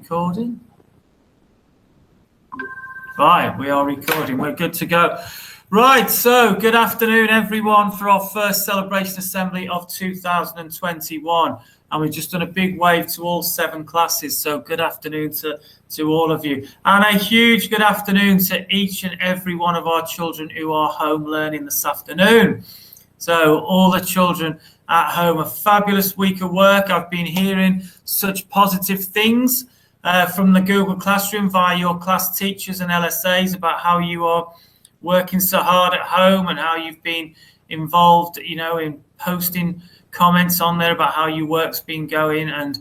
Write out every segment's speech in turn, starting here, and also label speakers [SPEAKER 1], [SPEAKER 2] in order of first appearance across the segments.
[SPEAKER 1] recording? Right, we are recording. We're good to go. Right, so good afternoon, everyone, for our first celebration assembly of 2021. And we've just done a big wave to all 7 classes. So good afternoon to all of you. And a huge good afternoon to each and every one of our children who are home learning this afternoon. So all the children at home, a fabulous week of work. I've been hearing such positive things from the Google Classroom via your class teachers and LSAs about how you are working so hard at home and how you've been involved, in posting comments on there about how your work's been going, and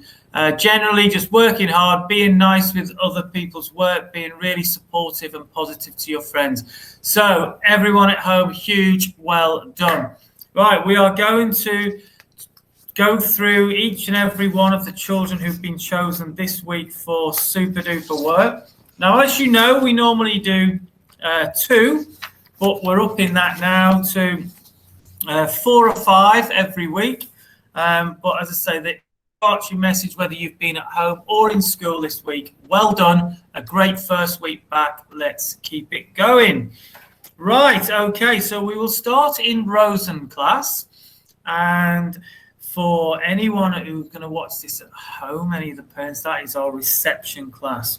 [SPEAKER 1] generally just working hard, being nice with other people's work, being really supportive and positive to your friends. So everyone at home, huge well done. Right, we are going to go through each and every one of the children who've been chosen this week for super duper work. Now, as you know, we normally do 2, but we're upping that now to 4 or 5 every week. But as I say, the overarching message, whether you've been at home or in school this week, well done. A great first week back. Let's keep it going. Right, okay, so we will start in Rosen class. And for anyone who's going to watch this at home, any of the parents, that is our reception class.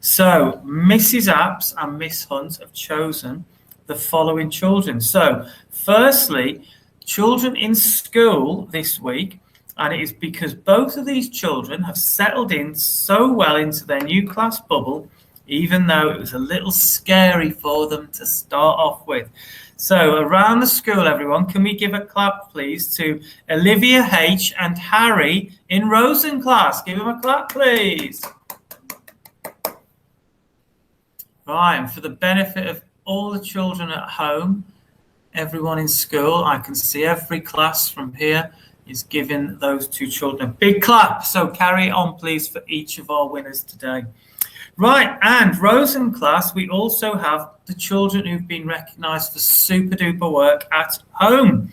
[SPEAKER 1] So Mrs. Apps and Miss Hunt have chosen the following children. So firstly, children in school this week, and it is because both of these children have settled in so well into their new class bubble, even though it was a little scary for them to start off with. So around the school, everyone, can we give a clap, please, to Olivia H. and Harry in Rosen class? Give them a clap, please. Right, and for the benefit of all the children at home, everyone in school, I can see every class from here is giving those 2 children a big clap. So carry on, please, for each of our winners today. Right, and Rosen class, we also have the children who've been recognised for super duper work at home.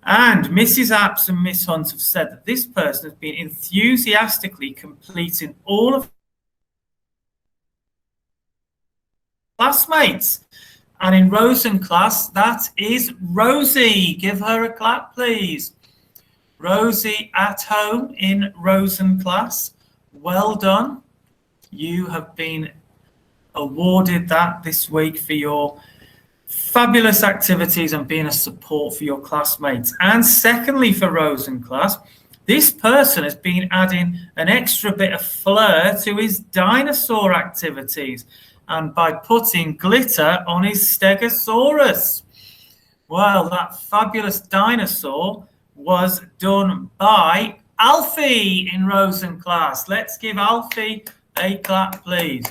[SPEAKER 1] And Mrs. Apps and Miss Hunt have said that this person has been enthusiastically completing all of classmates. And in Rosen class, that is Rosie. Give her a clap, please. Rosie at home in Rosen class. Well done. You have been awarded that this week for your fabulous activities and being a support for your classmates. And secondly, for Rosen class, this person has been adding an extra bit of flair to his dinosaur activities, and by putting glitter on his Stegosaurus. Well, that fabulous dinosaur was done by Alfie in Rosen class. Let's give Alfie a clap, please.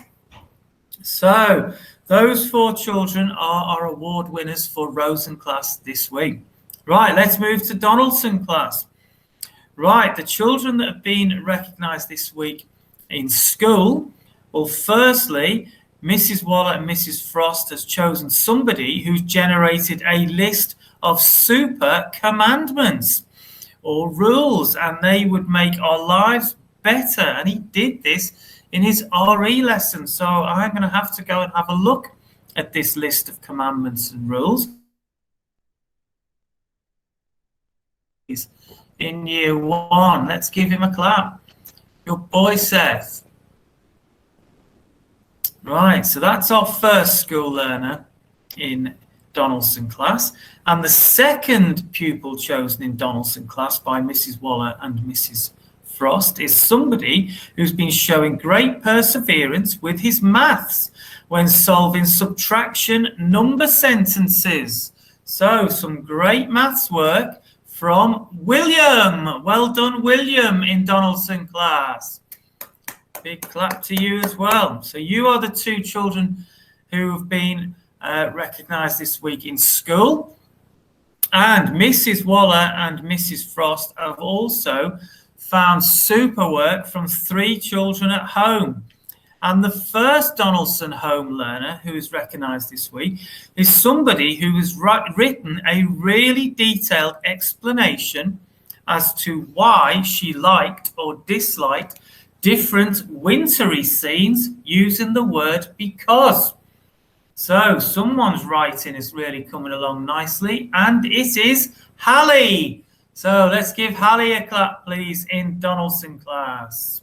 [SPEAKER 1] So those 4 children are our award winners for Rosen class this week. Right, let's move to Donaldson class. Right, the children that have been recognised this week in school. Well, firstly, Mrs. Waller and Mrs. Frost has chosen somebody who's generated a list of super commandments or rules, and they would make our lives better. And he did this in his RE lesson. So I'm going to have to go and have a look at this list of commandments and rules. In year 1, let's give him a clap. Good boy, Seth. Right, so that's our first school learner in Donaldson class. And the second pupil chosen in Donaldson class by Mrs. Waller and Mrs. Frost is somebody who's been showing great perseverance with his maths when solving subtraction number sentences. So some great maths work from William. Well done, William, in Donaldson class. Big clap to you as well. So you are the 2 children who have been recognised this week in school. And Mrs. Waller and Mrs. Frost have also found super work from 3 children at home. And the first Donaldson home learner who is recognised this week is somebody who has written a really detailed explanation as to why she liked or disliked different wintry scenes using the word because. So someone's writing is really coming along nicely, and it is Hallie. So let's give Hallie a clap, please, in Donaldson class.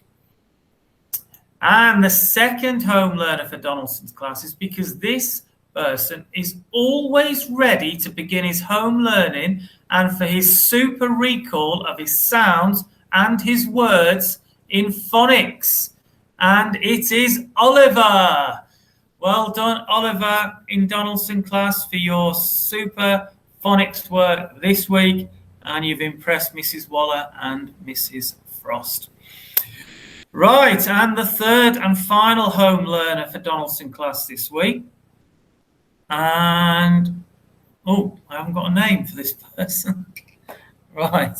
[SPEAKER 1] And the second home learner for Donaldson's class is because this person is always ready to begin his home learning and for his super recall of his sounds and his words in phonics. And it is Oliver. Well done, Oliver, in Donaldson class for your super phonics work this week. And you've impressed Mrs. Waller and Mrs. Frost. Right, and the third and final home learner for Donaldson class this week. And, oh, I haven't got a name for this person. Right,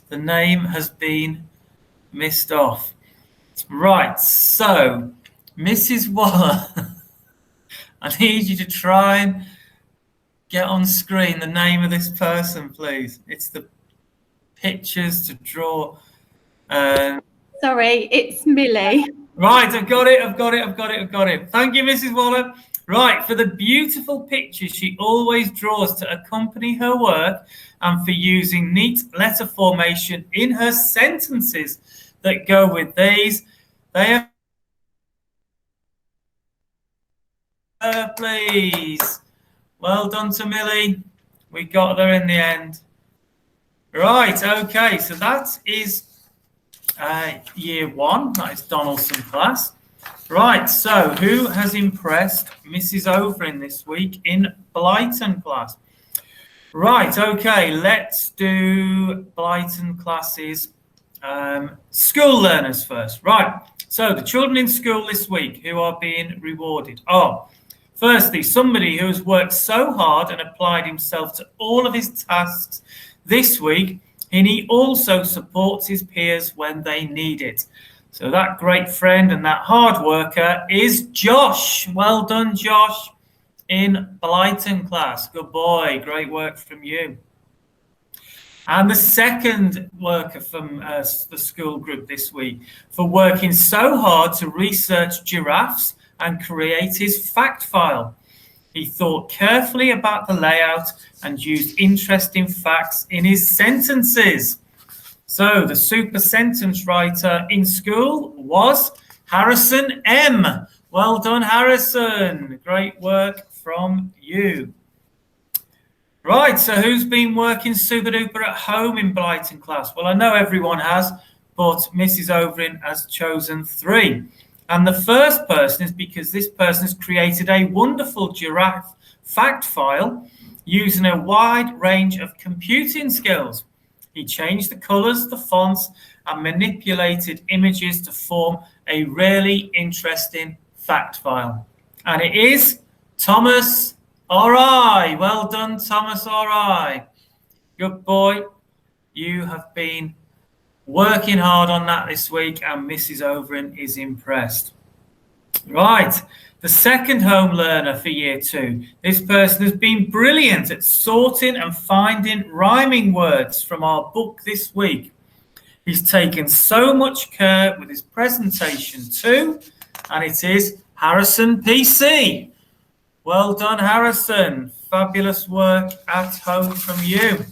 [SPEAKER 1] the name has been missed off. Right, so, Mrs. Waller, I need you to try and get on screen the name of this person, please. It's the pictures to draw.
[SPEAKER 2] Sorry, it's Millie.
[SPEAKER 1] Right, I've got it. Thank you, Mrs. Waller. Right, for the beautiful pictures she always draws to accompany her work and for using neat letter formation in her sentences that go with these. They are, please. Well done to Millie. We got there in the end. Right, okay, so that is year one, that is Donaldson class. Right, so who has impressed Mrs. Overin this week in Blyton class? Right, okay, let's do Blyton classes. School learners first. Right, so the children in school this week who are being rewarded are, firstly, somebody who has worked so hard and applied himself to all of his tasks this week, and he also supports his peers when they need it. So that great friend and that hard worker is Josh. Well done, Josh, in Blyton class. Good boy. Great work from you. And the second worker from the school group this week for working so hard to research giraffes and create his fact file. He thought carefully about the layout and used interesting facts in his sentences. So the super sentence writer in school was Harrison M. Well done, Harrison. Great work from you. Right, so who's been working super duper at home in Blyton class? Well, I know everyone has, but Mrs. Overin has chosen 3. And the first person is because this person has created a wonderful giraffe fact file using a wide range of computing skills. He changed the colors, the fonts, and manipulated images to form a really interesting fact file. And it is Thomas R.I. Well done, Thomas R.I. Good boy. You have been working hard on that this week, and Mrs. Overin is impressed. Right, the second home learner for year 2. This person has been brilliant at sorting and finding rhyming words from our book this week. He's taken so much care with his presentation too, and it is Harrison PC. Well done, Harrison. Fabulous work at home from you.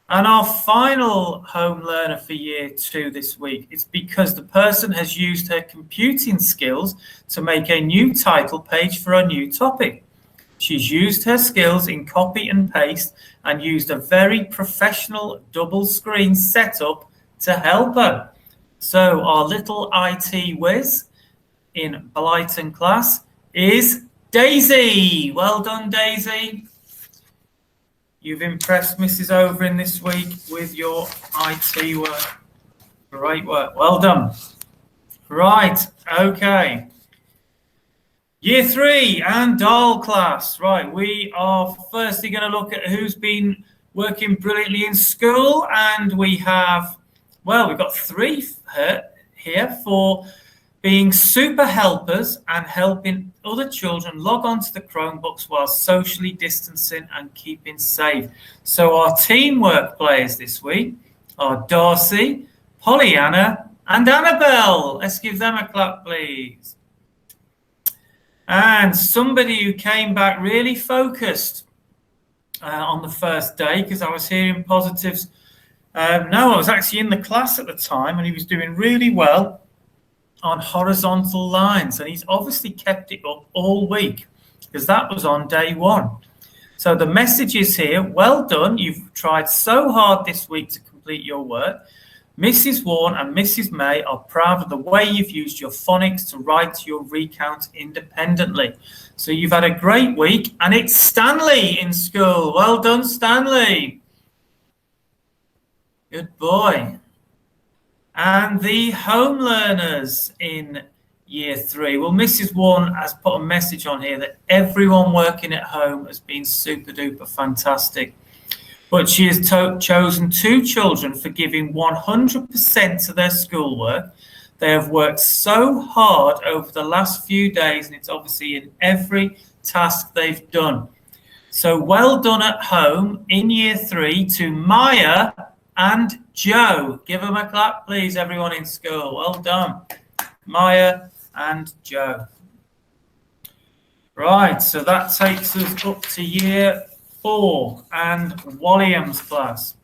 [SPEAKER 1] And our final home learner for year 2 this week is because the person has used her computing skills to make a new title page for a new topic. She's used her skills in copy and paste and used a very professional double screen setup to help her. So our little IT whiz in Blyton class is Daisy. Well done, Daisy. You've impressed Mrs. Overin this week with your IT work. Great work. Well done. Right. Okay. Year 3 and Doll class. Right. We are firstly going to look at who's been working brilliantly in school. And we have, well, we've got 3 here for being super helpers and helping other children log on to the Chromebooks while socially distancing and keeping safe. So our teamwork players this week are Darcy, Pollyanna, and Annabelle. Let's give them a clap, please. And somebody who came back really focused on the first day, because I was hearing positives. No, I was actually in the class at the time, and he was doing really well on horizontal lines, and he's obviously kept it up all week, because that was on day one. So the message is here: well done, you've tried so hard this week to complete your work. Mrs. Warren and Mrs. May are proud of the way you've used your phonics to write your recount independently. So you've had a great week, and it's Stanley in school. Well done, Stanley. Good boy. And the home learners in year 3. Well, Mrs. Warren has put a message on here that everyone working at home has been super duper fantastic. But she has chosen 2 children for giving 100% to their schoolwork. They have worked so hard over the last few days, and it's obviously in every task they've done. So well done at home in year 3 to Maya and Joe. Give them a clap, please, everyone in school. Well done, Maya and Joe. Right, so that takes us up to year 4 and Walliams class.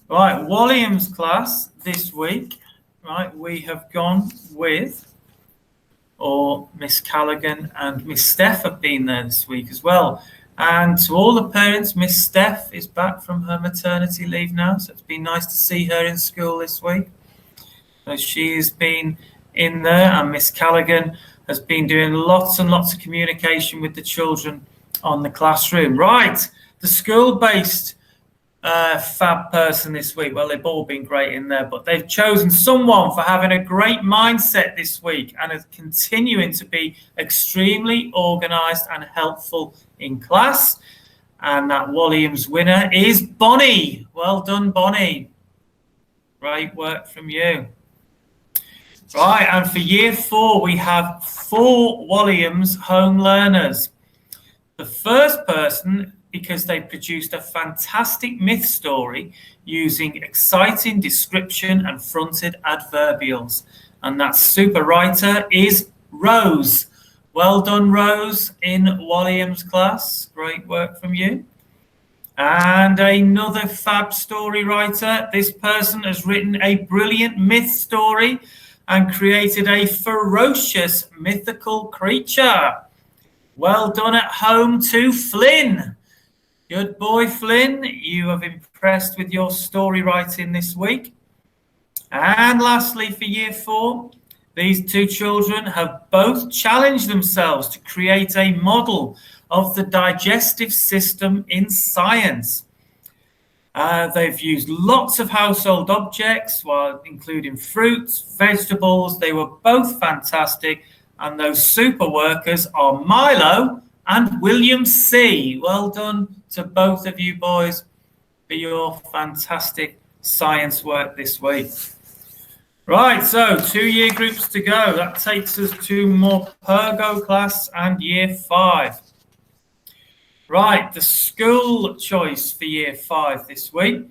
[SPEAKER 1] Right, Walliams class this week, right, we have gone with, or Miss Callaghan and Miss Steph have been there this week as well. And to all the parents, Miss Steph is back from her maternity leave now, so it's been nice to see her in school this week. So she has been in there, and Miss Callaghan has been doing lots and lots of communication with the children on the classroom. Right, the school-based fab person this week. Well, they've all been great in there, but they've chosen someone for having a great mindset this week and is continuing to be extremely organised and helpful in class. And that Walliams winner is Bonnie. Well done, Bonnie. Great work from you. Right, and for year 4, we have 4 Walliams home learners. The first person, because they produced a fantastic myth story using exciting description and fronted adverbials. And that super writer is Rose. Well done, Rose, in Walliams class. Great work from you. And another fab story writer. This person has written a brilliant myth story and created a ferocious mythical creature. Well done at home to Flynn. Good boy, Flynn. You have impressed with your story writing this week. And lastly, for year 4, these 2 children have both challenged themselves to create a model of the digestive system in science. They've used lots of household objects, while including fruits, vegetables. They were both fantastic. And those super workers are Milo and William C. Well done to both of you boys for your fantastic science work this week. Right, so 2 year groups to go. That takes us to Morpurgo class and year 5. Right, the school choice for year 5 this week.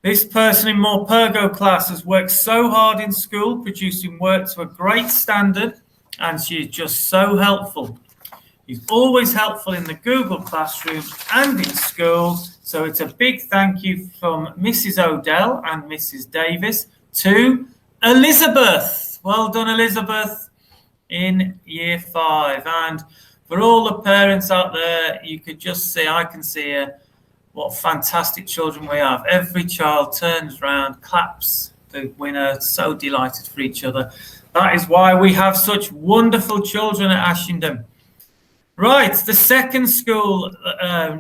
[SPEAKER 1] This person in Morpurgo class has worked so hard in school, producing work to a great standard, and she is just so helpful. She's always helpful in the Google Classroom and in school. So it's a big thank you from Mrs. Odell and Mrs. Davis to Elizabeth. Well done, Elizabeth, in year 5. And for all the parents out there, you could just see, I can see what fantastic children we have. Every child turns around, claps the winner, so delighted for each other. That is why we have such wonderful children at Ashington. Right, the second school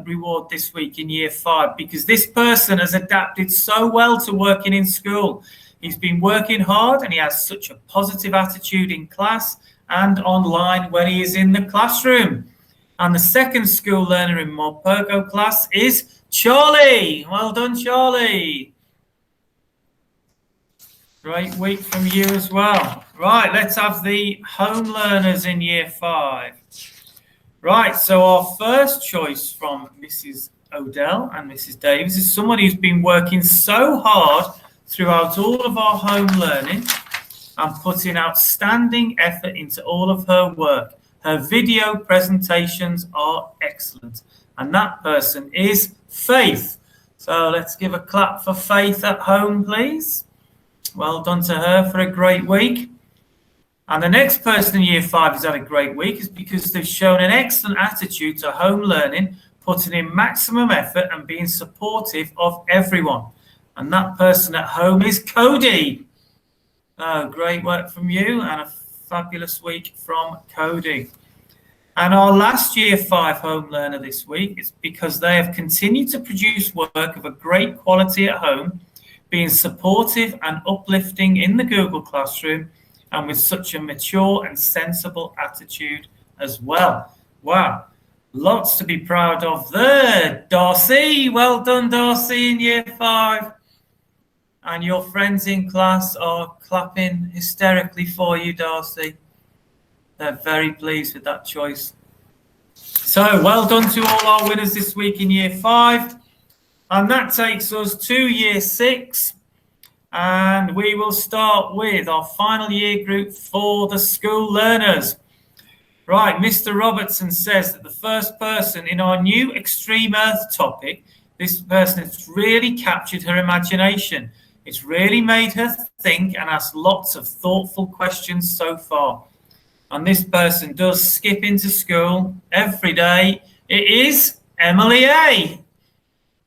[SPEAKER 1] reward this week in year 5, because this person has adapted so well to working in school. He's been working hard and he has such a positive attitude in class and online when he is in the classroom. And the second school learner in Morpurgo class is Charlie. Well done, Charlie. Great week from you as well. Right, let's have the home learners in year 5. Right, so our first choice from Mrs. Odell and Mrs. Davis is someone who's been working so hard throughout all of our home learning and putting outstanding effort into all of her work. Her video presentations are excellent. And that person is Faith. So let's give a clap for Faith at home, please. Well done to her for a great week. And the next person in Year 5 has had a great week is because they've shown an excellent attitude to home learning, putting in maximum effort and being supportive of everyone. And that person at home is Cody. Oh, great work from you and a fabulous week from Cody. And our last Year 5 home learner this week is because they have continued to produce work of a great quality at home, being supportive and uplifting in the Google Classroom, and with such a mature and sensible attitude as well. Wow, lots to be proud of there. Darcy, well done, Darcy, in Year 5. And your friends in class are clapping hysterically for you, Darcy. They're very pleased with that choice. So well done to all our winners this week in Year 5. And that takes us to Year 6. And we will start with our final year group for the school learners. Right, Mr. Robertson says that the first person in our new Extreme Earth topic, this person has really captured her imagination. It's really made her think and ask lots of thoughtful questions so far. And this person does skip into school every day. It is Emily A.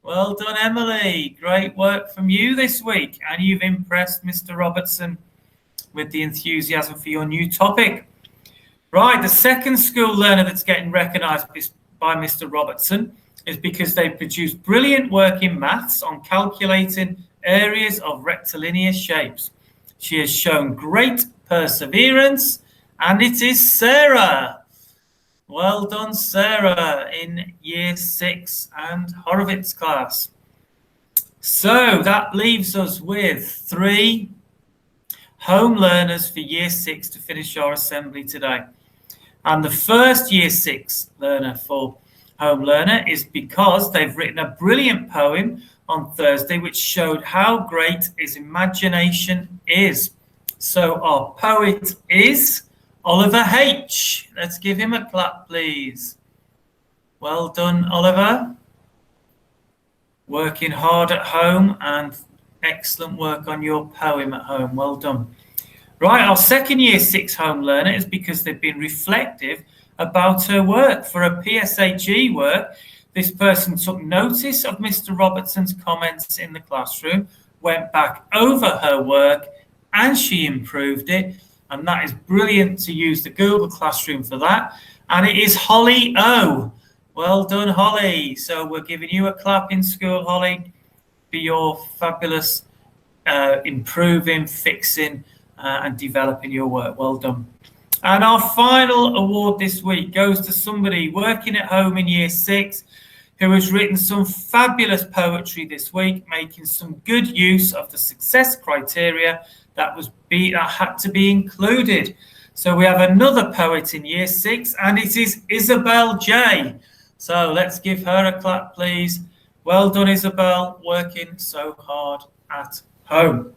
[SPEAKER 1] Well done, Emily. Great work from you this week. And you've impressed Mr. Robertson with the enthusiasm for your new topic. Right, the second school learner that's getting recognised by Mr. Robertson is because they've produced brilliant work in maths on calculating areas of rectilinear shapes. She has shown great perseverance, and it is Sarah. Well done, Sarah, in Year 6 and Horowitz class. So that leaves us with 3 home learners for Year 6 to finish our assembly today. And the first Year 6 learner for home learner is because they've written a brilliant poem on Thursday which showed how great his imagination is. So our poet is Oliver H. Let's give him a clap, please. Well done, Oliver. Working hard at home and excellent work on your poem at home. Well done. Right, our second Year 6 home learner is because they've been reflective about her work. For a PSHE work, this person took notice of Mr. Robertson's comments in the classroom, went back over her work, and she improved it. And that is brilliant to use the Google Classroom for that. And it is Holly O. Well done, Holly. So we're giving you a clap in school, Holly, for your fabulous improving, fixing, and developing your work. Well done. And our final award this week goes to somebody working at home in Year 6 who has written some fabulous poetry this week, making some good use of the success criteria that had to be included. So we have another poet in Year 6, and it is Isabel J. So let's give her a clap, please. Well done, Isabel, working so hard at home.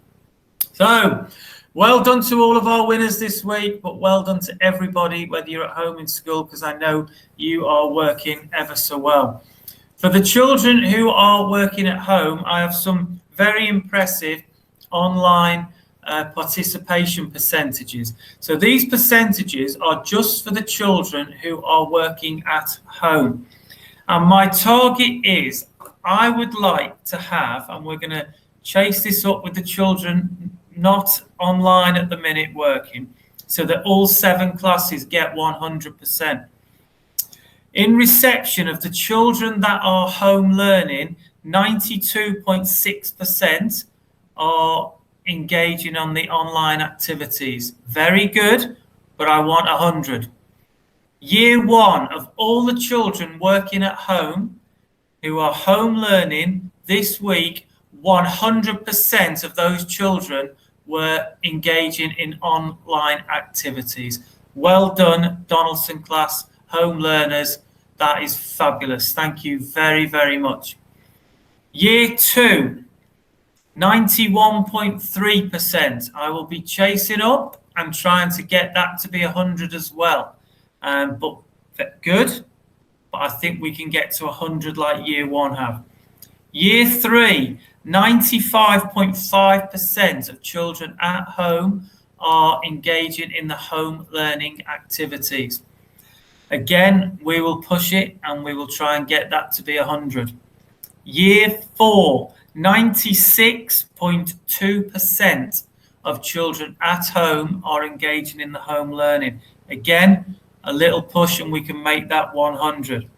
[SPEAKER 1] So well done to all of our winners this week, but well done to everybody, whether you're at home in school, because I know you are working ever so well. For the children who are working at home, I have some very impressive online participation percentages. So these percentages are just for the children who are working at home. And my target is, I would like to have, and we're going to chase this up with the children not online at the minute working, so that all 7 classes get 100%. In reception of the children that are home learning, 92.6% are engaging on the online activities. Very good, but I want 100. Year 1 of all the children working at home who are home learning this week, 100% of those children were engaging in online activities. Well done, Donaldson class, home learners. That is fabulous. Thank you very, very much. Year 2, 91.3%. I will be chasing up and trying to get that to be 100 as well. But good. But I think we can get to 100 like year one have. Year three, 95.5% of children at home are engaging in the home learning activities. Again, we will push it and we will try and get that to be 100. Year four, 96.2% of children at home are engaging in the home learning. Again, a little push and we can make that 100.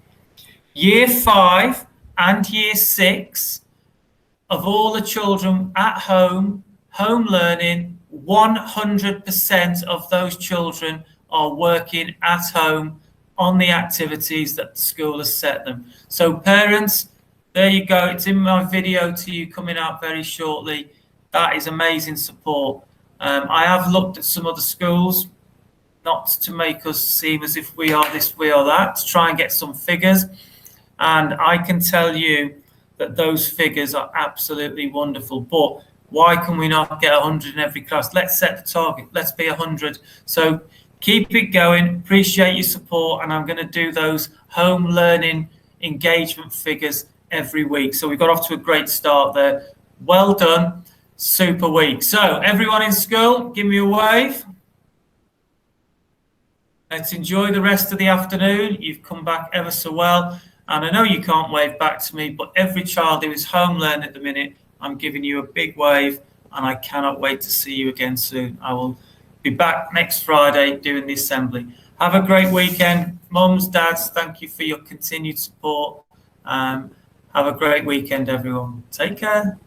[SPEAKER 1] Year five and year six, of all the children at home, home learning, 100% of those children are working at home on the activities that the school has set them. So parents, there you go. It's in my video to you coming out very shortly. That is amazing support. I have looked at some other schools, not to make us seem as if we are this, we are that, to try and get some figures. And I can tell you that those figures are absolutely wonderful. But why can we not get 100 in every class? Let's set the target. Let's be 100. So keep it going. Appreciate your support. And I'm going to do those home learning engagement figures every week. So we got off to a great start there. Well done. Super week. So everyone in school, give me a wave. Let's enjoy the rest of the afternoon. You've come back ever so well. And I know you can't wave back to me, but every child who is home learning at the minute, I'm giving you a big wave, and I cannot wait to see you again soon. I will be back next Friday doing the assembly. Have a great weekend. Mums, dads, thank you for your continued support. Have a great weekend, everyone. Take care.